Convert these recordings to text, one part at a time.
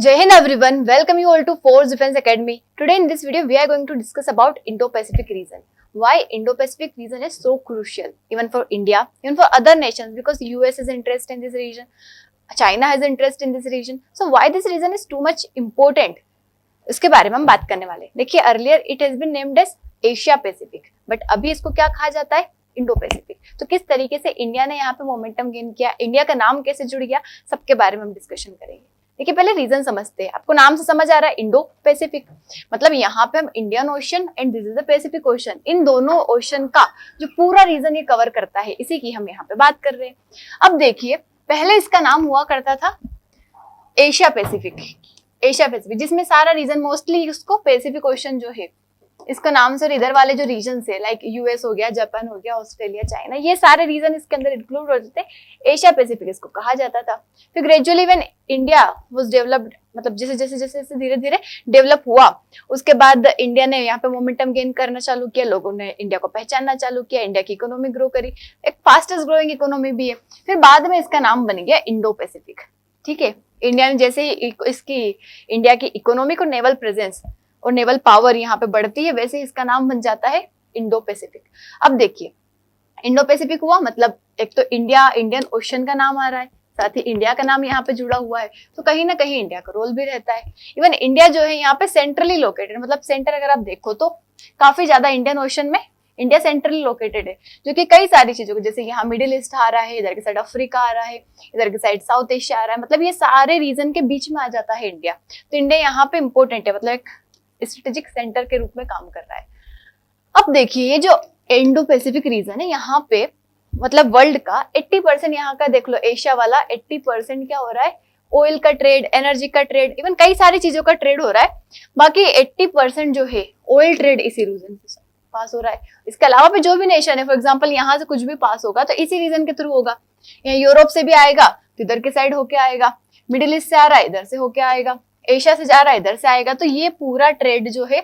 Jai Hind everyone, welcome you all to Force Defense Academy. Today in this video we are going to discuss about Indo-Pacific region. Why Indo-Pacific region is so crucial even for India, even for other nations, because US is interested in this region, China has interest in this region. So why this region is too much important? इसके बारे में हम बात करने वाले हैं। देखिए earlier it has been named as Asia Pacific, but अभी इसको क्या कहा जाता है? Indo Pacific. तो किस तरीके से इंडिया ने यहाँ पे मोमेंटम गेन किया, इंडिया का नाम कैसे जुड़ गया, सबके बारे में हम डिस्कशन करेंगे। देखिए पहले रीजन समझते हैं। आपको नाम से समझ आ रहा है इंडो पैसिफिक, मतलब यहाँ पे हम Indian Ocean and this is the Pacific Ocean, इन दोनों ओशन का जो पूरा रीजन ये कवर करता है, इसी की हम यहाँ पे बात कर रहे हैं। अब देखिए पहले इसका नाम हुआ करता था एशिया पैसिफिक, एशिया पैसिफिक, जिसमें सारा रीजन मोस्टली उसको पैसिफिक ओशन जो है इसका नाम से, और इधर वाले जो रीजन है लाइक यूएस हो गया, जापान हो गया, ऑस्ट्रेलिया, चाइना, ये सारे रीजन इसके अंदर इंक्लूड होते थे। एशिया पैसिफिक इसको कहा जाता था। फिर gradually when India was developed, मतलब जैसे जैसे जैसे धीरे धीरे डेवलप हुआ, उसके बाद इंडिया ने यहाँ पे मोमेंटम गेन करना चालू किया, लोगों ने इंडिया को पहचानना चालू किया, इंडिया की इकोनॉमी ग्रो करी, एक फास्टेस्ट ग्रोइंग इकोनॉमी भी है। फिर बाद में इसका नाम बन गया इंडो पैसिफिक। ठीक है, इंडिया ने जैसे ही इसकी इंडिया की इकोनॉमिक और नेवल प्रेजेंस और नेवल पावर यहाँ पे बढ़ती है, वैसे इसका नाम बन जाता है इंडो पैसिफिक। अब देखिए इंडो पैसिफिक हुआ मतलब एक तो इंडिया, इंडियन ओशन का नाम आ रहा है, साथ ही इंडिया का नाम यहाँ पे जुड़ा हुआ है, तो कहीं ना कहीं इंडिया का रोल भी रहता है। इवन इंडिया जो है यहाँ पे सेंट्रली लोकेटेड, मतलब सेंटर अगर आप देखो तो काफी ज्यादा इंडियन ओशन में इंडिया सेंट्रली लोकेटेड है, जो कि कई सारी चीजों को, जैसे यहाँ मिडिल ईस्ट आ रहा है, इधर की साइड अफ्रीका आ रहा है, इधर की साइड साउथ एशिया आ रहा है, मतलब ये सारे रीजन के बीच में आ जाता है इंडिया। तो इंडिया यहाँ पे इंपॉर्टेंट है, मतलब एक स्ट्रेटेजिक सेंटर के रूप में काम कर रहा है। अब देखिए ये जो इंडो पैसिफिक रीजन है, यहाँ पे मतलब वर्ल्ड का 80% यहाँ का देख लो, एशिया वाला 80% क्या हो रहा है? ऑयल का ट्रेड, एनर्जी का ट्रेड, इवन कई सारी चीजों का ट्रेड हो रहा है। बाकी 80% जो है ऑयल ट्रेड इसी रीजन से पास हो रहा है। इसके अलावा भी जो भी नेशन है, फॉर एग्जाम्पल यहाँ से कुछ भी पास होगा तो इसी रीजन के थ्रू होगा। यहाँ यूरोप से भी आएगा तो इधर के साइड होके आएगा, मिडिल ईस्ट से आ रहा है इधर से होके आएगा, एशिया से जा रहा है इधर से आएगा। तो ये पूरा ट्रेड जो है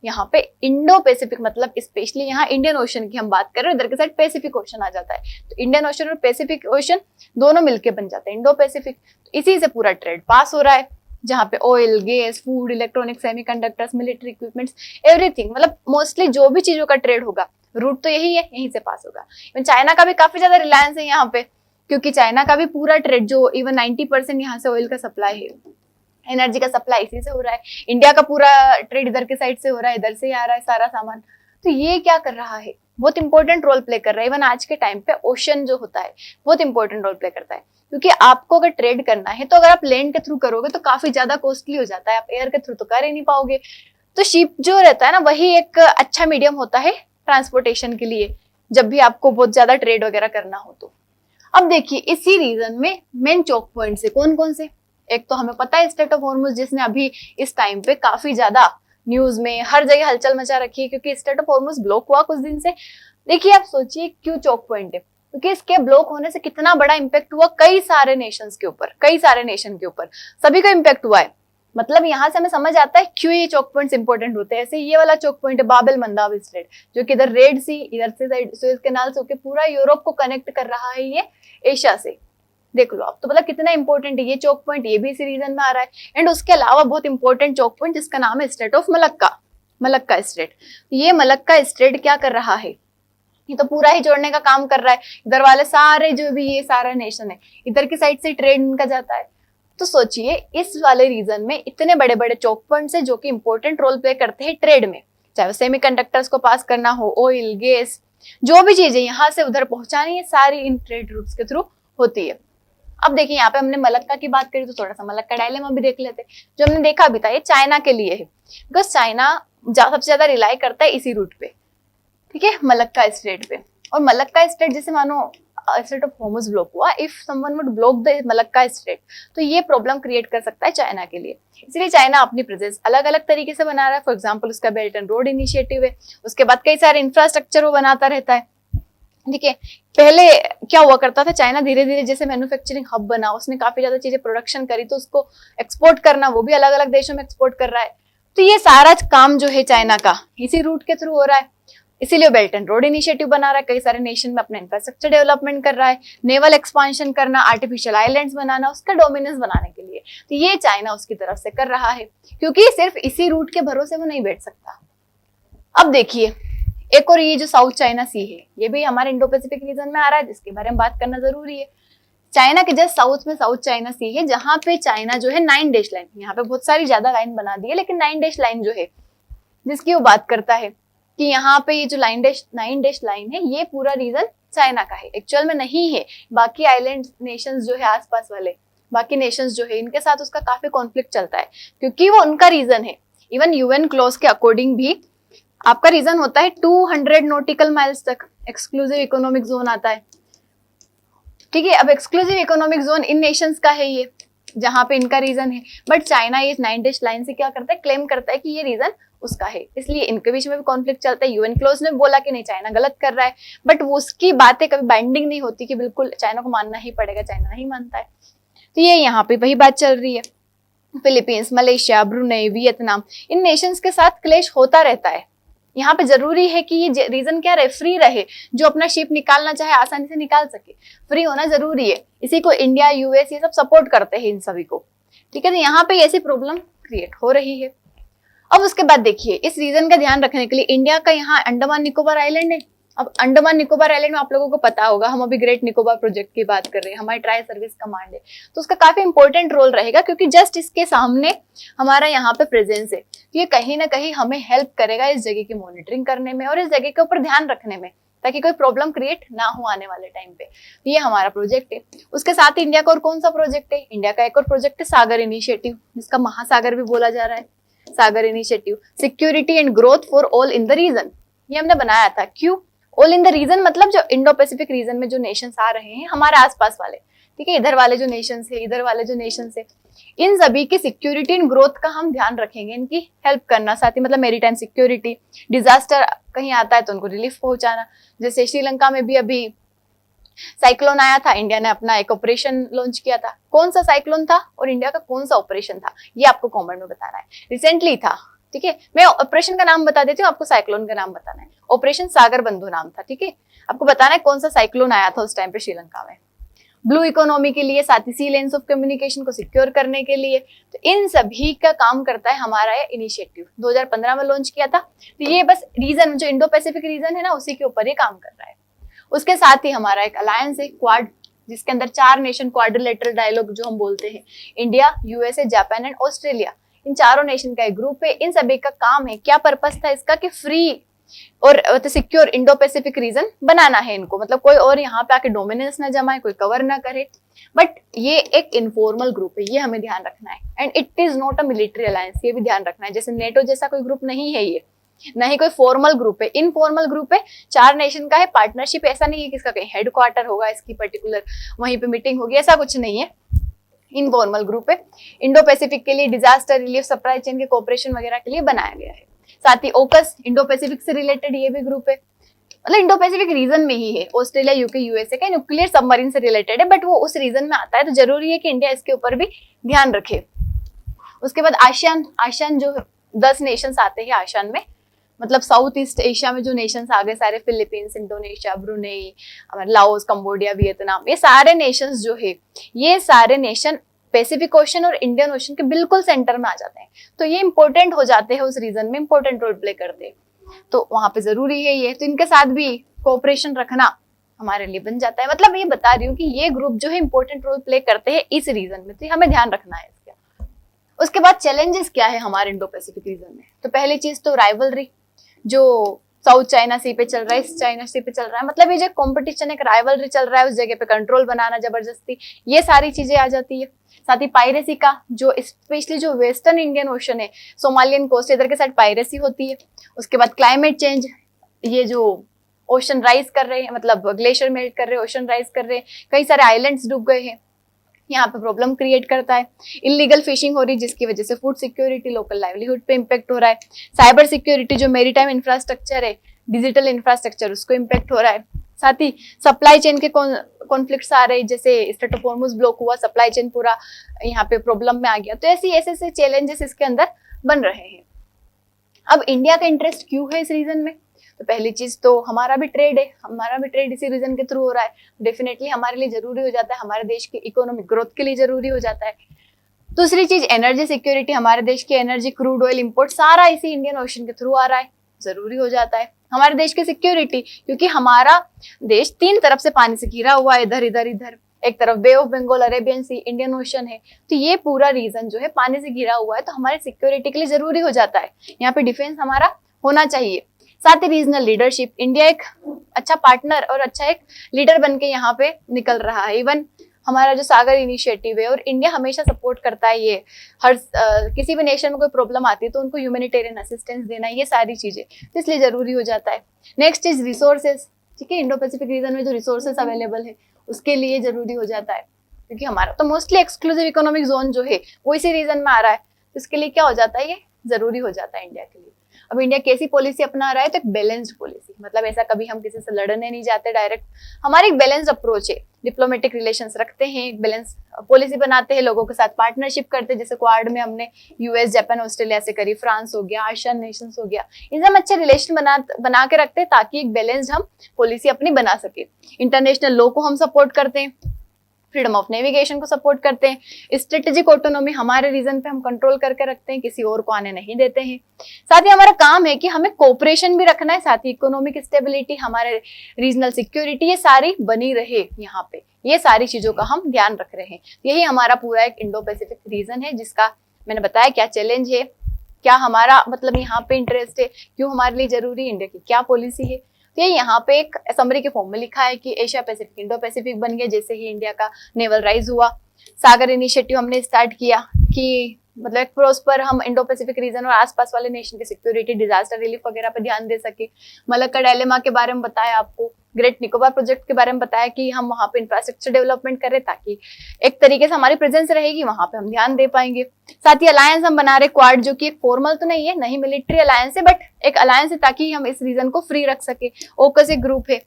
यहाँ पे इंडो पैसिफिक, मतलब स्पेशली यहाँ इंडियन ओशन की हम बात कर रहे हैं, इधर के साइड पैसिफिक ओशन आ जाता है, तो इंडियन ओशन और पैसिफिक ओशन दोनों मिलके बन जाते हैं इंडो पैसिफिक। तो इसी से पूरा ट्रेड पास हो रहा है, जहाँ पे oil, gas, food, electronic, semiconductors, military equipments, everything, मतलब मोस्टली जो भी चीजों का ट्रेड होगा रूट तो यही है, यहीं से पास होगा। इवन चाइना का भी काफी ज्यादा रिलायंस है यहाँ पे, क्योंकि चाइना का भी पूरा ट्रेड जो इवन 90% यहाँ से ऑयल का सप्लाई है, एनर्जी का सप्लाई इसी से हो रहा है। इंडिया का पूरा ट्रेड इधर के साइड से हो रहा है, इधर से ही आ रहा है सारा सामान। तो ये क्या कर रहा है? बहुत इंपॉर्टेंट रोल प्ले कर रहा है। इवन आज के टाइम पे ओशन जो होता है बहुत इंपॉर्टेंट रोल प्ले करता है, क्योंकि आपको अगर ट्रेड करना है तो अगर आप लैंड के थ्रू करोगे तो काफी ज्यादा कॉस्टली हो जाता है, आप एयर के थ्रू तो कर ही नहीं पाओगे। तो शिप जो रहता है ना, वही एक अच्छा मीडियम होता है ट्रांसपोर्टेशन के लिए, जब भी आपको बहुत ज्यादा ट्रेड वगैरह करना हो तो। अब देखिए इसी रीजन में मेन चौक पॉइंट से कौन कौन से? एक तो हमें पता है स्ट्रेट ऑफ हॉर्मुज, जिसने अभी इस टाइम पे काफी ज्यादा न्यूज में हर जगह हलचल मचा रखी है, क्योंकि स्ट्रेट ऑफ हॉर्मुज ब्लॉक हुआ कुछ दिन से। देखिए आप सोचिए क्यों चौक पॉइंट है, क्योंकि इसके ब्लॉक होने से कितना बड़ा इंपैक्ट हुआ कई सारे नेशंस के ऊपर, कई सारे नेशन के ऊपर सभी का इंपैक्ट हुआ है। मतलब यहाँ से हमें समझ आता है क्यों ये चौक पॉइंट्स इंपॉर्टेंट होते हैं। ऐसे ये वाला चौक पॉइंट है बाब एल मंदाब स्ट्रेट, जो कि इधर रेड सी, इधर से सुएज कैनाल से होकर पूरा यूरोप को कनेक्ट कर रहा है, ये एशिया से। देख लो आप, तो मतलब कितना इंपॉर्टेंट है ये चौक पॉइंट, ये भी इसी रीजन में आ रहा है। एंड उसके अलावा बहुत इंपॉर्टेंट चौक पॉइंट जिसका नाम है straight of Malacca, Malacca strait. ये मलक्का स्ट्रेट क्या कर रहा है? ये तो पूरा ही जोड़ने का काम कर रहा है। इधर वाले सारे जो भी ये सारा नेशन है, इधर की साइड से ट्रेड इनका जाता है। तो सोचिए इस वाले रीजन में इतने बड़े बड़े चौक पॉइंट्स है जो कि इंपॉर्टेंट रोल प्ले करते हैं ट्रेड में, चाहे वो सेमीकंडक्टर्स को पास करना हो, ऑयल, गैस, जो भी चीजें यहाँ से उधर पहुंचानी है, सारी इन ट्रेड रूट्स के थ्रू होती है। अब देखिए यहाँ पे हमने मलक्का की बात करी तो थोड़ा सा मलक्का डायलेमा भी देख लेते, जो हमने देखा भी था ये चाइना के लिए है, बिकॉज चाइना सबसे ज्यादा रिलाई करता है इसी रूट पे, ठीक है, मलक्का स्ट्रेट पे। और मलक्का स्ट्रेट जैसे मानो स्ट्रेट ऑफ हॉर्मुज ब्लॉक हुआ, if someone would block the Malacca strait तो ये प्रॉब्लम क्रिएट कर सकता है चाइना के लिए। इसलिए चाइना अपनी प्रेजेंस अलग अलग तरीके से बना रहा है। फॉर एग्जाम्पल उसका बेल्ट एंड रोड इनिशिएटिव है, उसके बाद कई सारे इंफ्रास्ट्रक्चर वो बनाता रहता है, ठीक है। पहले क्या हुआ करता था, चाइना धीरे धीरे जैसे मैन्युफैक्चरिंग हब बना, उसने काफी ज्यादा चीजें प्रोडक्शन करी, तो उसको एक्सपोर्ट करना, वो भी अलग अलग देशों में एक्सपोर्ट कर रहा है। तो ये सारा काम जो है चाइना का इसी रूट के थ्रू हो रहा है। इसीलिए बेल्ट एंड रोड इनिशिएटिव बना रहा है, कई सारे नेशन में अपना इंफ्रास्ट्रक्चर डेवलपमेंट कर रहा है, नेवल एक्सपांशन करना, आर्टिफिशियल आइलैंड्स बनाना, उसका डोमिनेंस बनाने के लिए। तो ये चाइना उसकी तरफ से कर रहा है, क्योंकि सिर्फ इसी रूट के भरोसे वो नहीं बैठ सकता। अब देखिए, एक और ये जो साउथ चाइना सी है, ये भी हमारे इंडो पैसिफिक रीजन में आ रहा है, जिसके बारे में बात करना जरूरी है। चाइना के जस्ट साउथ में साउथ चाइना सी है, जहां पे चाइना जो है 9 डैश लाइन, यहाँ पे बहुत सारी ज्यादा लाइन बना दी है, लेकिन 9 डैश लाइन जो है जिसकी वो बात करता है कि यहाँ पे ये जो 9 डैश लाइन है, ये पूरा रीजन चाइना का है, एक्चुअल में नहीं है। बाकी आइलैंड नेशंस जो है आसपास वाले, बाकी नेशंस जो है, इनके साथ उसका काफी कॉन्फ्लिक्ट चलता है, क्योंकि वो उनका रीजन है। इवन यूएन क्लॉज के अकॉर्डिंग भी आपका रीजन होता है 200 नॉटिकल माइल्स तक एक्सक्लूसिव इकोनॉमिक जोन आता है, ठीक है। अब एक्सक्लूसिव इकोनॉमिक जोन इन नेशंस का है ये, जहां पे इनका रीजन है, बट चाइना ये 9 डैश लाइन से क्या करता है, क्लेम करता है कि ये रीजन उसका है, इसलिए इनके बीच में भी कॉन्फ्लिक्ट चलता है। यूएन क्लोज ने बोला कि नहीं, चाइना गलत कर रहा है, बट उसकी बातें कभी बाइंडिंग नहीं होती कि बिल्कुल चाइना को मानना ही पड़ेगा, चाइना नहीं मानता है। तो ये यहाँ पे वही बात चल रही है। फिलीपींस, मलेशिया, ब्रुनेई, वियतनाम, इन नेशंस के साथ क्लेश होता रहता है। यहाँ पे जरूरी है कि ये रीजन क्या रहे, फ्री रहे, जो अपना शिप निकालना चाहे आसानी से निकाल सके, फ्री होना जरूरी है। इसी को इंडिया, यूएस ये सब सपोर्ट करते हैं इन सभी को, ठीक है। तो यहाँ पे ऐसी प्रॉब्लम क्रिएट हो रही है। अब उसके बाद देखिए, इस रीजन का ध्यान रखने के लिए इंडिया का यहाँ अंडमान निकोबार आइलैंड है। अब अंडमान निकोबार आइलैंड में आप लोगों को पता होगा, हम अभी ग्रेट निकोबार प्रोजेक्ट की बात कर रहे हैं, हमारी ट्राई सर्विस कमांड है, तो उसका काफी इंपॉर्टेंट रोल रहेगा, क्योंकि जस्ट इसके सामने हमारा यहाँ पे प्रेजेंस है। तो ये कहीं ना कहीं हमें हेल्प करेगा इस जगह की मॉनिटरिंग करने में और इस जगह के ऊपर ध्यान रखने में, ताकि कोई प्रॉब्लम क्रिएट ना हो आने वाले टाइम पे। तो ये हमारा प्रोजेक्ट है। उसके साथ इंडिया का और कौन सा प्रोजेक्ट है, इंडिया का एक और प्रोजेक्ट है सागर इनिशिएटिव, जिसका महासागर भी बोला जा रहा है। SAGAR initiative, security and growth for all in the region, ये हमने बनाया था। क्यों ऑल इन द रीजन, मतलब जो इंडो पैसिफिक रीजन में जो नेशंस आ रहे हैं हमारे आसपास वाले, ठीक है, इधर वाले जो नेशंस है, इधर वाले जो नेशंस है, इन सभी की सिक्योरिटी एंड ग्रोथ का हम ध्यान रखेंगे, इनकी हेल्प करना, साथ ही मतलब मेरीटाइम सिक्योरिटी, डिजास्टर कहीं आता है तो उनको रिलीफ पहुंचाना। जैसे श्रीलंका में भी अभी साइक्लोन आया था, इंडिया ने अपना एक ऑपरेशन लॉन्च किया था। कौन सा साइक्लोन था और इंडिया का कौन सा ऑपरेशन था, ये आपको कमेंट में बताना है। रिसेंटली था, ठीक है, मैं ऑपरेशन का नाम बता देती हूँ, आपको साइक्लोन का नाम बताना है। ऑपरेशन सागर बंधु नाम था, ठीक है। आपको बताना है कौन सा साइक्लोन आया था उस टाइम पे श्रीलंका में, ब्लू इकोनॉमी के लिए, साथ ही सी लेन्स ऑफ कम्युनिकेशन को सिक्योर करने के लिए। तो इन सभी का काम करता है हमारा ये इनिशिएटिव, 2015 में लॉन्च किया था। तो ये बस रीजन, जो इंडो पैसिफिक रीजन है ना, उसी के ऊपर ये काम कर रहा है। उसके साथ ही हमारा एक अलायंस है, क्वाड, जिसके अंदर 4 नेशन क्वाड्रिलेटरल डायलॉग जो हम बोलते हैं, India, USA, Japan and Australia, इन चारों नेशन का एक ग्रुप है। इन सभी का काम है, क्या पर्पस था इसका, कि फ्री और सिक्योर इंडो पैसिफिक रीजन बनाना है इनको, मतलब कोई और यहाँ पे आके डोमिनेंस ना जमाए, कोई कवर ना करे। बट ये एक इनफॉर्मल ग्रुप है, ये हमें ध्यान रखना है। And it is not a military alliance, ये भी ध्यान रखना है। जैसे नेटो जैसा कोई ग्रुप नहीं है ये, नहीं कोई फॉर्मल ग्रुप है, इनफॉर्मल ग्रुप है, 4 नेशन का है, पार्टनरशिप। ऐसा नहीं है कि इसका कहीं हेडक्वार्टर होगा, इसकी पर्टिकुलर वहीं पे मीटिंग होगी, ऐसा कुछ नहीं है। इनफॉर्मल ग्रुप है, इंडो पैसिफिक के लिए डिजास्टर रिलीफ, सप्लाई चेन के कोऑपरेशन वगैरह के लिए बनाया गया है। साथ ही ओकस, इंडो पैसिफिक से रिलेटेड ये भी ग्रुप है, मतलब इंडो पैसिफिक रीजन में ही है। ऑस्ट्रेलिया, यूके, यूएसए का न्यूक्लियर सबमरीन से रिलेटेड है, बट वो उस रीजन में आता है, तो जरूरी है कि इंडिया इसके ऊपर भी ध्यान रखे। उसके बाद आसियान, आसियान जो 10 नेशंस आते हैं आसियान में, मतलब साउथ ईस्ट एशिया में जो नेशंस आ गए सारे, Philippines, Indonesia, Brunei, Laos, Cambodia, Vietnam, ये सारे नेशंस जो है, ये सारे नेशन पैसिफिक ओशन और इंडियन ओशन के बिल्कुल सेंटर में आ जाते हैं। तो ये इंपॉर्टेंट हो जाते हैं, उस रीजन में इंपॉर्टेंट रोल प्ले करते हैं, तो वहां पे जरूरी है ये। तो इनके साथ भी कोऑपरेशन रखना हमारे लिए बन जाता है। मतलब ये बता रही हूँ कि ये ग्रुप जो है इंपॉर्टेंट रोल प्ले करते हैं इस रीजन में, तो हमें ध्यान रखना है इसका। उसके बाद चैलेंजेस क्या है हमारे इंडो पैसिफिक रीजन में, तो पहली चीज तो राइवलरी, जो साउथ चाइना सी पे चल रहा है, ईस्ट चाइना सी पे चल रहा है, मतलब ये जो कंपटीशन, एक राइवलरी चल रहा है, उस जगह पे कंट्रोल बनाना जबरदस्ती, ये सारी चीजें आ जाती है। साथ ही पायरेसी का, जो स्पेशली जो वेस्टर्न इंडियन ओशन है, सोमालियन कोस्ट, इधर के साइड पायरेसी होती है। उसके बाद क्लाइमेट चेंज, ये जो ओशन राइज कर रहे हैं, मतलब ग्लेशियर मेल्ट कर रहे हैं, ओशन राइज कर रहे हैं, कई सारे आइलैंड्स डूब गए हैं, यहाँ पे प्रॉब्लम क्रिएट करता है। इलीगल फिशिंग हो रही है, जिसकी वजह से फूड सिक्योरिटी, लोकल लाइवलीहुड पे इम्पेक्ट हो रहा है। साइबर सिक्योरिटी, जो मेरीटाइम इंफ्रास्ट्रक्चर है, डिजिटल इंफ्रास्ट्रक्चर, उसको इम्पेक्ट हो रहा है। साथ ही सप्लाई चेन के कॉन्फ्लिक्ट्स आ रहे हैं, जैसे स्ट्रेट ऑफ हॉर्मुज ब्लॉक हुआ, सप्लाई चेन पूरा यहाँ पे प्रॉब्लम में आ गया। तो ऐसे ऐसे चैलेंजेस इसके अंदर बन रहे हैं। अब इंडिया का इंटरेस्ट क्यों है इस रीजन में, तो पहली चीज तो हमारा भी ट्रेड है, हमारा भी ट्रेड इसी रीजन के थ्रू हो रहा है, डेफिनेटली हमारे लिए जरूरी हो जाता है, हमारे देश की इकोनॉमिक ग्रोथ के लिए जरूरी हो जाता है। दूसरी चीज एनर्जी सिक्योरिटी, हमारे देश की एनर्जी, क्रूड ऑयल इंपोर्ट सारा इसी इंडियन ओशन के थ्रू आ रहा है, जरूरी हो जाता है। हमारे देश की सिक्योरिटी, क्योंकि हमारा देश 3 तरफ से पानी से घिरा हुआ है, इधर इधर इधर, एक तरफ Bay of Bengal, Arabian Sea, Indian Ocean है, तो ये पूरा रीजन जो है पानी से घिरा हुआ है, तो हमारी सिक्योरिटी के लिए जरूरी हो जाता है, यहाँ पे डिफेंस हमारा होना चाहिए। साथ ही रीजनल लीडरशिप, इंडिया एक अच्छा पार्टनर और अच्छा एक लीडर बन के यहाँ पे निकल रहा है। इवन हमारा जो सागर इनिशिएटिव है, और इंडिया हमेशा सपोर्ट करता है ये, हर किसी भी नेशन में कोई प्रॉब्लम आती है तो उनको ह्यूमैनिटेरियन असिस्टेंस देना, ये सारी चीजें, तो इसलिए जरूरी हो जाता है। नेक्स्ट इज रिसोर्सेज, ठीक है, इंडो पैसिफिक रीजन में जो रिसोर्सेज अवेलेबल है उसके लिए जरूरी हो जाता है, क्योंकि हमारा तो मोस्टली एक्सक्लूसिव इकोनॉमिक जोन जो है वो इसी रीजन में आ रहा है, तो इसके लिए क्या हो जाता है, ये जरूरी हो जाता है इंडिया के लिए। अब इंडिया कैसी पॉलिसी अपना रहा है, तो एक बैलेंस्ड पॉलिसी, मतलब ऐसा कभी हम किसी से लड़ने नहीं जाते डायरेक्ट, हमारी एक बैलेंस्ड अप्रोच है, डिप्लोमेटिक रिलेशंस रखते हैं, एक बैलेंस पॉलिसी बनाते हैं, लोगों के साथ पार्टनरशिप करते हैं, जैसे क्वाड में हमने यूएस, जापान, ऑस्ट्रेलिया से करी, फ्रांस हो गया, आसियान नेशंस हो गया, इनसे हम अच्छे रिलेशन बना के रखते हैं ताकि एक बैलेंस्ड हम पॉलिसी अपनी बना सके। इंटरनेशनल लॉ को हम सपोर्ट करते हैं, फ्रीडम ऑफ नेविगेशन को सपोर्ट करते हैं, स्ट्रेटेजिक ऑटोनॉमी हमारे रीजन पे हम कंट्रोल करके रखते हैं, किसी और को आने नहीं देते हैं। साथ ही हमारा काम है कि हमें कोऑपरेशन भी रखना है, साथ ही इकोनॉमिक स्टेबिलिटी, हमारे रीजनल सिक्योरिटी, ये सारी बनी रहे यहाँ पे, ये सारी चीजों का हम ध्यान रख रहे हैं। यही हमारा पूरा एक इंडो पैसिफिक रीजन है, जिसका मैंने बताया क्या चैलेंज है, क्या हमारा मतलब यहाँ पे इंटरेस्ट है, क्यों हमारे लिए जरूरी, इंडिया की क्या पॉलिसी है। तो ये यहाँ पे एक समरी के फॉर्म में लिखा है कि एशिया पैसिफिक इंडो पैसिफिक बन गया जैसे ही इंडिया का नेवल राइज हुआ। सागर इनिशिएटिव हमने स्टार्ट किया कि मतलब एक प्रॉस्पर हम इंडो पैसिफिक रीजन और आसपास वाले नेशन की सिक्योरिटी, डिजास्टर रिलीफ वगैरह पे ध्यान दे सके। मलक्का डायलेमा के बारे में बताया आपको, ग्रेट निकोबार प्रोजेक्ट के बारे में बताया कि हम वहाँ पे इंफ्रास्ट्रक्चर डेवलपमेंट करें ताकि एक तरीके से हमारी प्रेजेंस रहेगी, वहाँ पे हम ध्यान दे पाएंगे। साथ ही अलायंस हम बना रहे क्वाड, जो कि एक फॉर्मल तो नहीं है, नहीं मिलिट्री अलायंस है, बट एक अलायंस है ताकि हम इस रीजन को फ्री रख सके। ओकस एक ग्रुप है,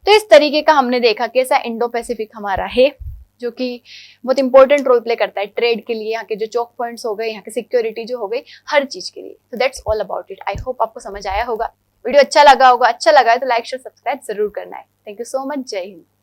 तो इस तरीके का हमने देखा कैसा इंडो पैसिफिक हमारा है, जो कि बहुत इंपॉर्टेंट रोल प्ले करता है ट्रेड के लिए, यहाँ के जो चौक पॉइंट्स हो गए, यहाँ की सिक्योरिटी जो हो गई, हर चीज के लिए। तो that's all about it. I hope आपको समझ आया होगा, वीडियो अच्छा लगा होगा, अच्छा लगा है तो लाइक शेयर सब्सक्राइब जरूर करना है। थैंक यू सो मच, जय हिंद।